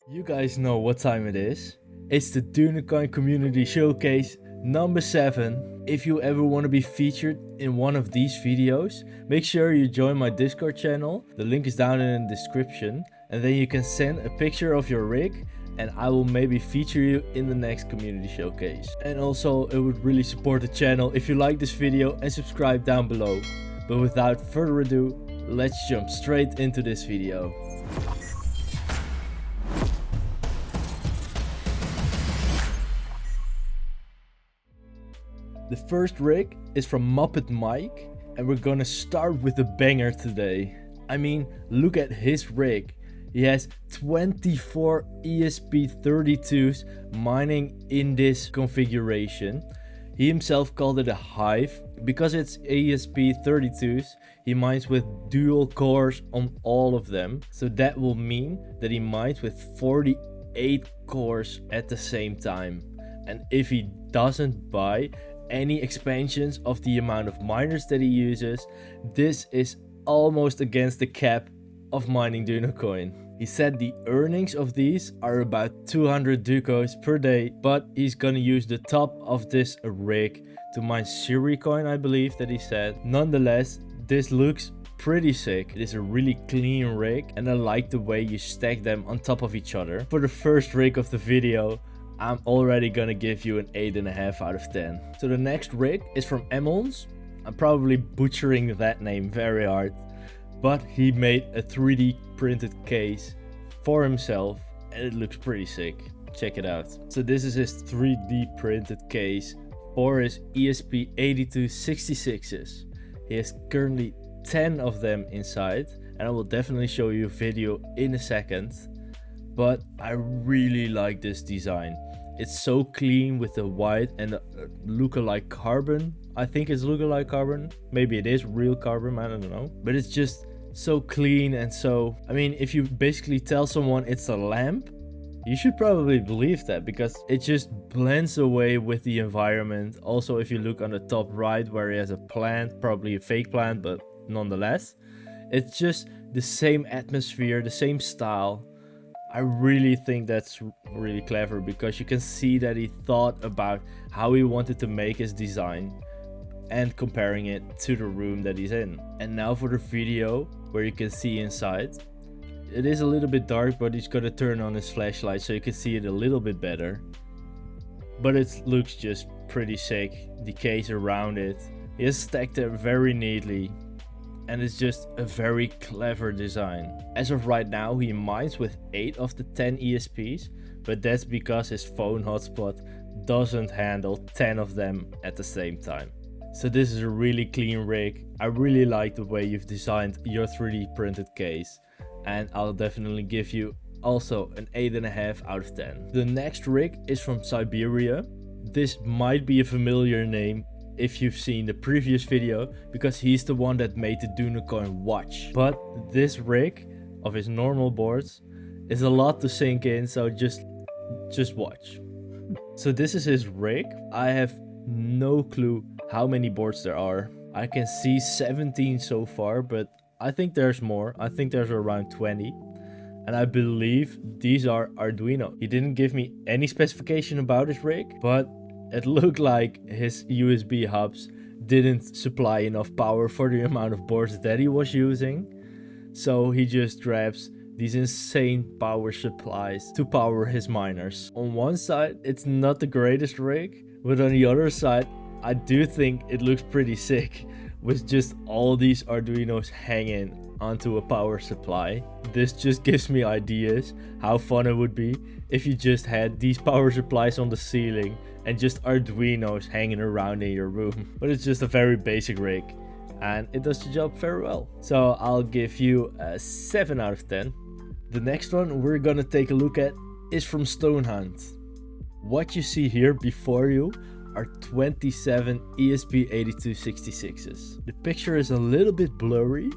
You guys know what time it is. It's the Duino-Coin community showcase number 7. If you ever want to be featured in one of these videos, make sure you join my Discord channel. The link is down in the description. And then you can send a picture of your rig and I will maybe feature you in the next community showcase. And also it would really support the channel if you like this video and subscribe down below. But without further ado, let's jump straight into this video. The first rig is from Muppet Mike and we're gonna start with a banger today. I mean, look at his rig. He has 24 ESP32s mining in this configuration. He himself called it a Hive. Because it's ESP32s, he mines with dual cores on all of them. So that will mean that he mines with 48 cores at the same time. And if he doesn't buy any expansions of the amount of miners that he uses, this is almost against the cap of mining Duinocoin. He said the earnings of these are about 200 ducos per day, but he's gonna use the top of this rig to mine Siberia coin, I believe that he said. Nonetheless, this looks pretty sick. It is a really clean rig and I like the way you stack them on top of each other. For the first rig of the video, I'm already gonna give you an 8.5 out of 10. So the next rig is from Emels. I'm probably butchering that name very hard, but he made a 3D printed case for himself and it looks pretty sick. Check it out. So this is his 3D printed case for his ESP8266s. He has currently 10 of them inside and I will definitely show you a video in a second. But I really like this design. It's so clean with the white and the lookalike carbon. I think it's lookalike carbon. Maybe it is real carbon, I don't know. But it's just so clean and so... I mean, if you basically tell someone it's a lamp, you should probably believe that because it just blends away with the environment. Also, if you look on the top right where he has a plant, probably a fake plant, but nonetheless. It's just the same atmosphere, the same style. I really think that's really clever because you can see that he thought about how he wanted to make his design and comparing it to the room that he's in. And now for the video where you can see inside. It is a little bit dark, but he's gonna turn on his flashlight so you can see it a little bit better. But it looks just pretty sick. The case around it. He has stacked it very neatly. And it's just a very clever design. As of right now, he mines with 8 of the 10 ESPs, but that's because his phone hotspot doesn't handle 10 of them at the same time. So this is a really clean rig. I really like the way you've designed your 3D printed case, and I'll definitely give you also an 8.5 out of 10. The next rig is from Siberia. This might be a familiar name if you've seen the previous video, because he's the one that made the Duinocoin watch. But this rig of his normal boards is a lot to sink in, so just watch. So this is his rig. I have no clue how many boards there are. I can see 17 so far, but I think there's more. I think there's around 20. And I believe these are Arduino. He didn't give me any specification about his rig, but it looked like his USB hubs didn't supply enough power for the amount of boards that he was using. So he just grabs these insane power supplies to power his miners. On one side, it's not the greatest rig, but on the other side, I do think it looks pretty sick with just all these Arduinos hanging onto a power supply. This just gives me ideas how fun it would be if you just had these power supplies on the ceiling and just Arduinos hanging around in your room. But it's just a very basic rig and it does the job very well. So I'll give you a 7 out of 10. The next one we're gonna take a look at is from Stonehunt. What you see here before you are 27 ESP8266s. The picture is a little bit blurry,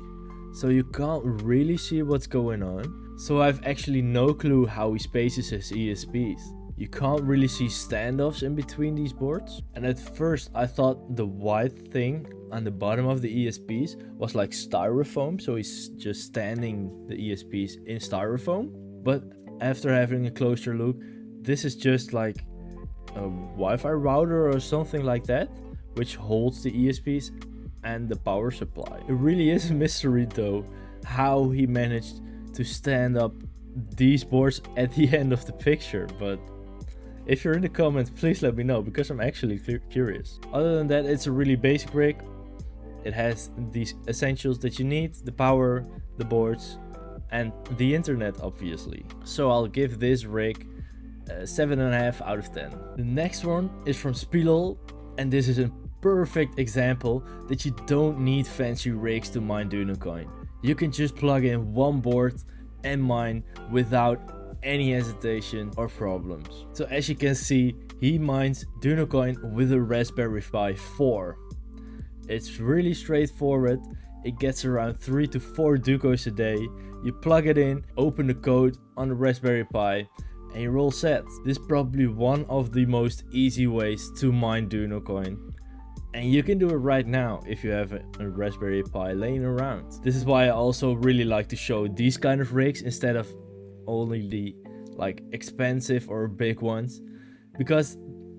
so you can't really see what's going on. So I've actually no clue how he spaces his ESPs. You can't really see standoffs in between these boards. And at first I thought the white thing on the bottom of the ESPs was like styrofoam, so he's just standing the ESPs in styrofoam. But after having a closer look, this is just like a Wi-Fi router or something like that, which holds the ESPs and the power supply. It really is a mystery though, how he managed to stand up these boards at the end of the picture, but if you're in the comments, please let me know, because I'm actually curious. Other than that, it's a really basic rig. It has these essentials that you need: the power, the boards, and the internet, obviously. So I'll give this rig 7.5 out of 10. The next one is from Spillol, and this is a perfect example that you don't need fancy rigs to mine Duinocoin. You can just plug in one board and mine without any hesitation or problems. So as you can see, he mines Duinocoin with a Raspberry Pi 4. It's really straightforward. It gets around 3 to 4 Ducos a day. You plug it in, open the code on the Raspberry Pi, and you're all set. This is probably one of the most easy ways to mine Duinocoin. And you can do it right now if you have a Raspberry Pi laying around. This is why I also really like to show these kind of rigs instead of only the like expensive or big ones, because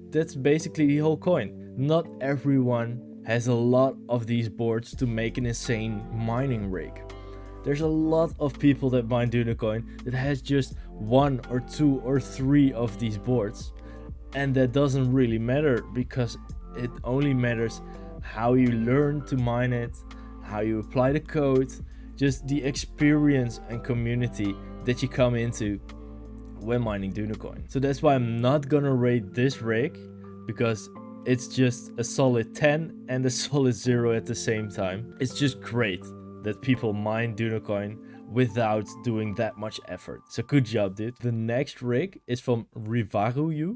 that's basically the whole coin. Not everyone has a lot of these boards to make an insane mining rig. There's a lot of people that mine Duinocoin that has just 1 or 2 or 3 of these boards, and that doesn't really matter, because it only matters how you learn to mine it, how you apply the code, just the experience and community that you come into when mining Duinocoin. So that's why I'm not gonna rate this rig, because it's just a solid 10 and a solid 0 at the same time. It's just great that people mine Duinocoin without doing that much effort. So good job, dude. The next rig is from Rivaruyu.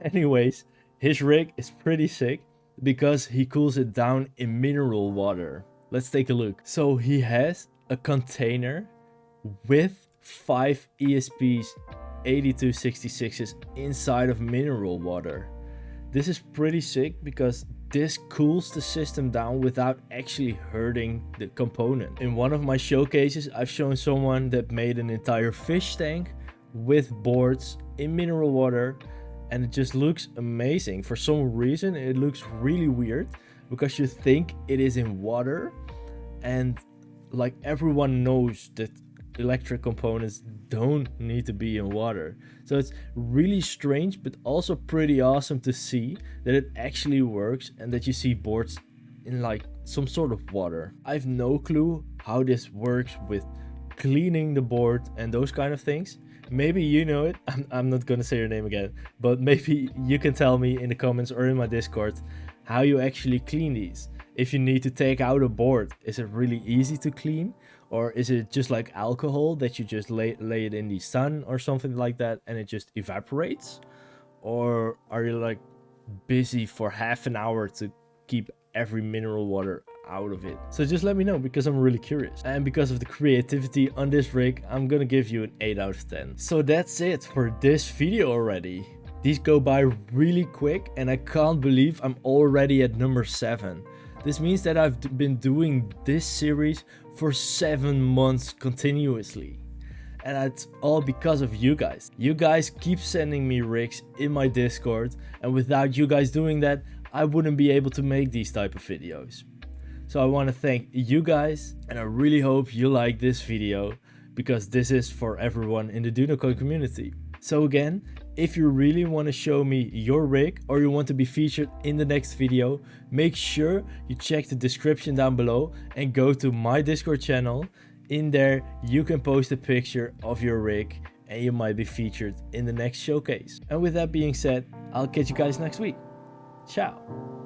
Anyways, his rig is pretty sick because he cools it down in mineral water. Let's take a look. So he has a container with 5 ESPs 8266s inside of mineral water. This is pretty sick because this cools the system down without actually hurting the component. In one of my showcases, I've shown someone that made an entire fish tank with boards in mineral water, and it just looks amazing. For some reason, it looks really weird because you think it is in water, and like everyone knows that electric components don't need to be in water. So it's really strange, but also pretty awesome to see that it actually works and that you see boards in like some sort of water. I have no clue how this works with cleaning the board and those kind of things. Maybe you know it. I'm not gonna say your name again, but maybe you can tell me in the comments or in my Discord how you actually clean these. If you need to take out a board, is it really easy to clean? Or is it just like alcohol that you just lay it in the sun or something like that and it just evaporates? Or are you like busy for half an hour to keep every mineral water out of it? So just let me know, because I'm really curious. And because of the creativity on this rig, I'm gonna give you an 8 out of 10. So that's it for this video already. These go by really quick and I can't believe I'm already at number 7. This means that I've been doing this series for 7 months continuously. And that's all because of you guys. You guys keep sending me rigs in my Discord, and without you guys doing that, I wouldn't be able to make these type of videos. So I want to thank you guys, and I really hope you like this video, because this is for everyone in the Duinocoin community. So again, if you really want to show me your rig or you want to be featured in the next video, make sure you check the description down below and go to my Discord channel. In there, you can post a picture of your rig and you might be featured in the next showcase. And with that being said, I'll catch you guys next week. Ciao.